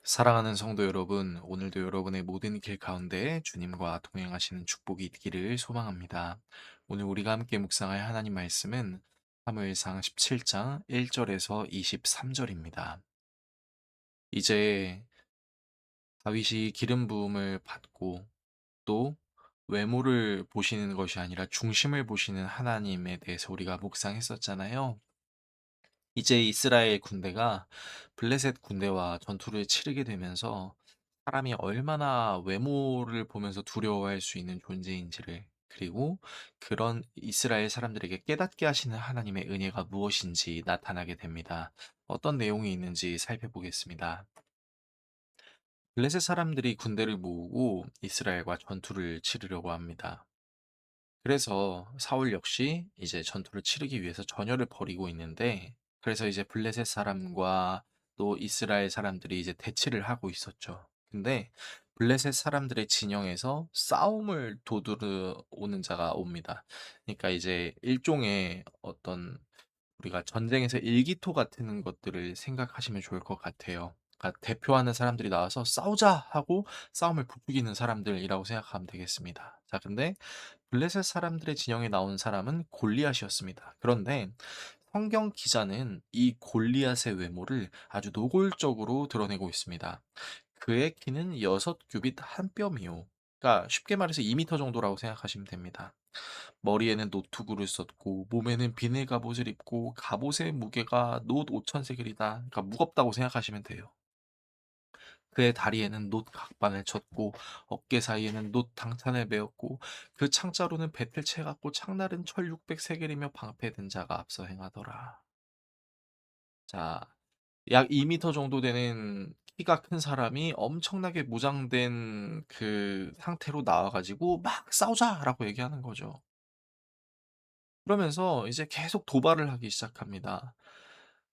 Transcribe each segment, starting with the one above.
사랑하는 성도 여러분, 오늘도 여러분의 모든 길 가운데 주님과 동행하시는 축복이 있기를 소망합니다. 오늘 우리가 함께 묵상할 하나님 말씀은 사무엘상 17장 1절에서 23절입니다. 이제 다윗이 기름 부음을 받고 또 외모를 보시는 것이 아니라 중심을 보시는 하나님에 대해서 우리가 묵상했었잖아요. 이제 이스라엘 군대가 블레셋 군대와 전투를 치르게 되면서 사람이 얼마나 외모를 보면서 두려워할 수 있는 존재인지를, 그리고 그런 이스라엘 사람들에게 깨닫게 하시는 하나님의 은혜가 무엇인지 나타나게 됩니다. 어떤 내용이 있는지 살펴보겠습니다. 블레셋 사람들이 군대를 모으고 이스라엘과 전투를 치르려고 합니다. 그래서 사울 역시 이제 전투를 치르기 위해서 전열을 벌이고 있는데, 그래서 이제 블레셋 사람과 또 이스라엘 사람들이 이제 대치를 하고 있었죠. 근데 블레셋 사람들의 진영에서 싸움을 도두르 오는 자가 옵니다. 그러니까 이제 일종의 어떤, 우리가 전쟁에서 일기토 같은 것들을 생각하시면 좋을 것 같아요. 그러니까 대표하는 사람들이 나와서 싸우자 하고 싸움을 부추기는 사람들이라고 생각하면 되겠습니다. 자, 근데 블레셋 사람들의 진영에 나온 사람은 골리앗이었습니다. 그런데 성경 기자는 이 골리앗의 외모를 아주 노골적으로 드러내고 있습니다. 그의 키는 6규빗 한 뼘이요. 그러니까 쉽게 말해서 2미터 정도라고 생각하시면 됩니다. 머리에는 노투구를 썼고 몸에는 비늘 갑옷을 입고 갑옷의 무게가 놋 5,000세겔이다. 그러니까 무겁다고 생각하시면 돼요. 그의 다리에는 놋 각반을 쳤고 어깨 사이에는 놋 당찬을 메었고 그 창자로는 뱃을 채 갖고 창날은 철 600세겔이며 방패든 자가 앞서 행하더라. 자, 약 2미터 정도 되는 키가 큰 사람이 엄청나게 무장된 그 상태로 나와 가지고 막 "싸우자."라고 얘기하는 거죠. 그러면서 이제 계속 도발을 하기 시작합니다.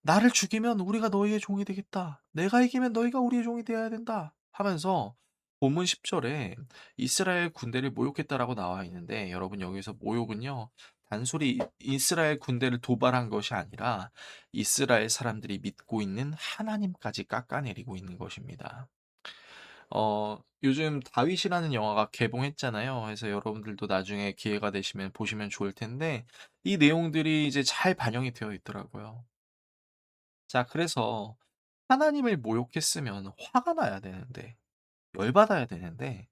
"나를 죽이면 우리가 너희의 종이 되겠다. 내가 이기면 너희가 우리의 종이 되어야 된다." 하면서 본문 10 절에 "이스라엘 군대를 모욕했다."라고 나와 있는데, 여러분 여기서 모욕은요, 단순히 이스라엘 군대를 도발한 것이 아니라 이스라엘 사람들이 믿고 있는 하나님까지 깎아내리고 있는 것입니다. 요즘 다윗이라는 영화가 개봉했잖아요. 그래서 여러분들도 나중에 기회가 되시면 보시면 좋을 텐데 이 내용들이 이제 잘 반영이 되어 있더라고요. 자, 그래서 하나님을 모욕했으면 화가 나야 되는데, 열받아야 되는데,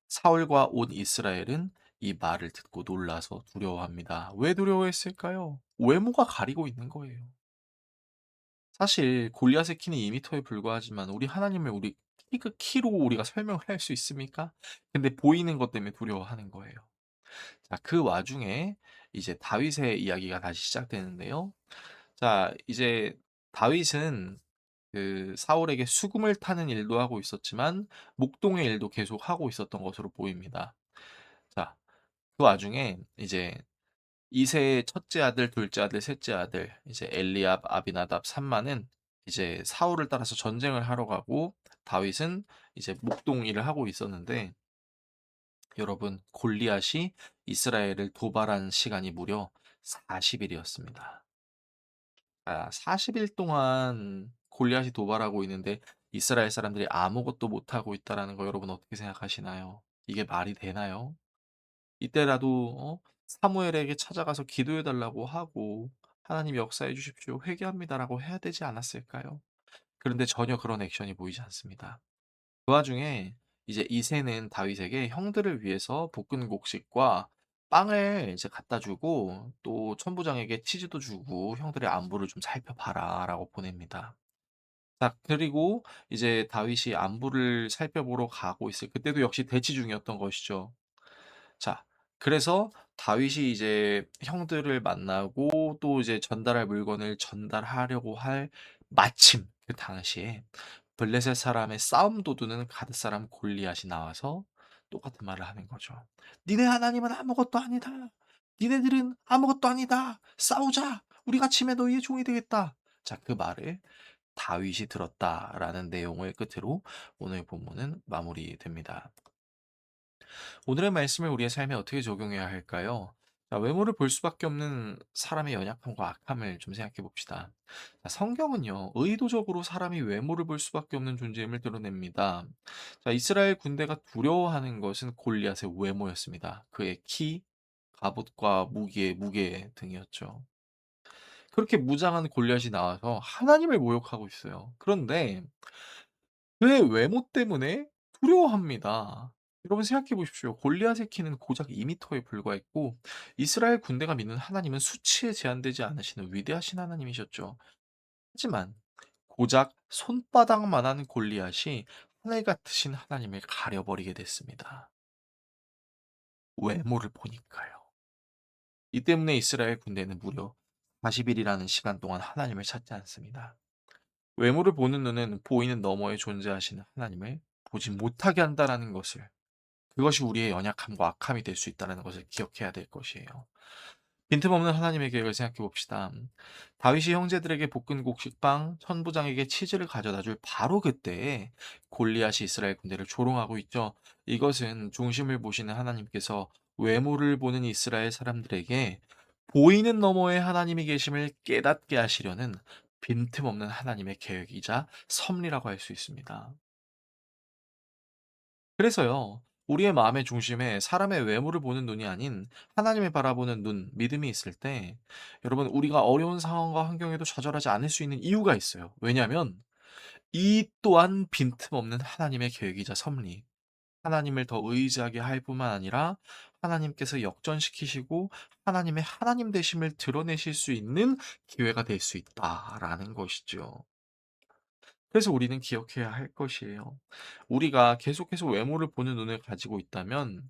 사울과 온 이스라엘은 이 말을 듣고 놀라서 두려워합니다. 왜 두려워했을까요? 외모가 가리고 있는 거예요. 사실 골리앗의 키는 2미터에 불과하지만 우리 하나님을 우리 키로 우리가 설명을 할 수 있습니까? 근데 보이는 것 때문에 두려워하는 거예요. 자, 그 와중에 이제 다윗의 이야기가 다시 시작되는데요. 자, 이제 다윗은 그 사울에게 수금을 타는 일도 하고 있었지만 목동의 일도 계속 하고 있었던 것으로 보입니다. 자, 그 와중에 이제 이세의 첫째 아들, 둘째 아들, 셋째 아들, 이제 엘리압, 아비나답, 삼마는 이제 사울을 따라서 전쟁을 하러 가고 다윗은 이제 목동 일을 하고 있었는데, 여러분 골리앗이 이스라엘을 도발한 시간이 무려 40일이었습니다. 40일 동안 골리앗이 도발하고 있는데 이스라엘 사람들이 아무것도 못하고 있다라는 거, 여러분 어떻게 생각하시나요? 이게 말이 되나요? 이때라도 사무엘에게 찾아가서 기도해 달라고 하고 "하나님 역사해 주십시오. 회개합니다."라고 해야 되지 않았을까요? 그런데 전혀 그런 액션이 보이지 않습니다. 그 와중에 이제 이새는 다윗에게 형들을 위해서 볶은 곡식과 빵을 이제 갖다 주고 또 천부장에게 치즈도 주고 "형들의 안부를 좀 살펴봐라."라고 보냅니다. 자, 그리고 이제 다윗이 안부를 살펴보러 가고 있을 그때도 역시 대치 중이었던 것이죠. 자, 그래서 다윗이 이제 형들을 만나고 또 이제 전달할 물건을 전달하려고 할 마침 그 당시에 블레셋 사람의 싸움 도두는 가드 사람 골리앗이 나와서 똑같은 말을 하는 거죠. "니네 하나님은 아무것도 아니다. 니네들은 아무것도 아니다. 싸우자. 우리가 치면 너희의 종이 되겠다." 자, 그 말을 다윗이 들었다라는 내용을 끝으로 오늘 본문은 마무리됩니다. 오늘의 말씀을 우리의 삶에 어떻게 적용해야 할까요? 자, 외모를 볼 수밖에 없는 사람의 연약함과 악함을 좀 생각해 봅시다. 자, 성경은요, 의도적으로 사람이 외모를 볼 수밖에 없는 존재임을 드러냅니다. 자, 이스라엘 군대가 두려워하는 것은 골리앗의 외모였습니다. 그의 키, 갑옷과 무기의 무게 등이었죠. 그렇게 무장한 골리앗이 나와서 하나님을 모욕하고 있어요. 그런데 그의 외모 때문에 두려워합니다. 여러분 생각해 보십시오. 골리앗의 키는 고작 2미터에 불과했고 이스라엘 군대가 믿는 하나님은 수치에 제한되지 않으시는 위대하신 하나님이셨죠. 하지만 고작 손바닥만한 골리앗이 하늘 같으신 하나님을 가려버리게 됐습니다. 외모를 보니까요. 이 때문에 이스라엘 군대는 무려 40일이라는 시간 동안 하나님을 찾지 않습니다. 외모를 보는 눈은 보이는 너머에 존재하시는 하나님을 보지 못하게 한다라는 것을, 그것이 우리의 연약함과 악함이 될 수 있다는 것을 기억해야 될 것이에요. 빈틈없는 하나님의 계획을 생각해 봅시다. 다윗이 형제들에게 볶은 곡식빵, 천부장에게 치즈를 가져다 줄 바로 그때에 골리앗이 이스라엘 군대를 조롱하고 있죠. 이것은 중심을 보시는 하나님께서 외모를 보는 이스라엘 사람들에게 보이는 너머에 하나님이 계심을 깨닫게 하시려는 빈틈없는 하나님의 계획이자 섭리라고 할 수 있습니다. 그래서요, 우리의 마음의 중심에 사람의 외모를 보는 눈이 아닌 하나님을 바라보는 눈, 믿음이 있을 때, 여러분, 우리가 어려운 상황과 환경에도 좌절하지 않을 수 있는 이유가 있어요. 왜냐하면, 이 또한 빈틈없는 하나님의 계획이자 섭리, 하나님을 더 의지하게 할 뿐만 아니라 하나님께서 역전시키시고 하나님의 하나님 되심을 드러내실 수 있는 기회가 될 수 있다라는 것이죠. 그래서 우리는 기억해야 할 것이에요. 우리가 계속해서 외모를 보는 눈을 가지고 있다면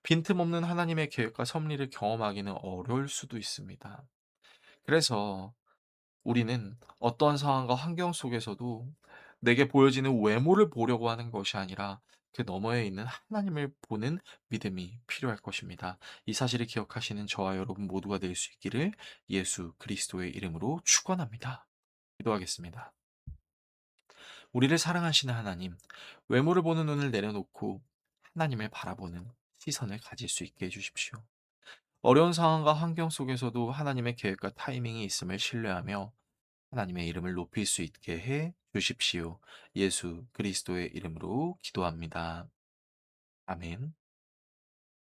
빈틈없는 하나님의 계획과 섭리를 경험하기는 어려울 수도 있습니다. 그래서 우리는 어떠한 상황과 환경 속에서도 내게 보여지는 외모를 보려고 하는 것이 아니라 그 너머에 있는 하나님을 보는 믿음이 필요할 것입니다. 이 사실을 기억하시는 저와 여러분 모두가 될 수 있기를 예수 그리스도의 이름으로 축원합니다. 기도하겠습니다. 우리를 사랑하시는 하나님, 외모를 보는 눈을 내려놓고 하나님을 바라보는 시선을 가질 수 있게 해주십시오. 어려운 상황과 환경 속에서도 하나님의 계획과 타이밍이 있음을 신뢰하며 하나님의 이름을 높일 수 있게 해 주십시오. 예수 그리스도의 이름으로 기도합니다. 아멘.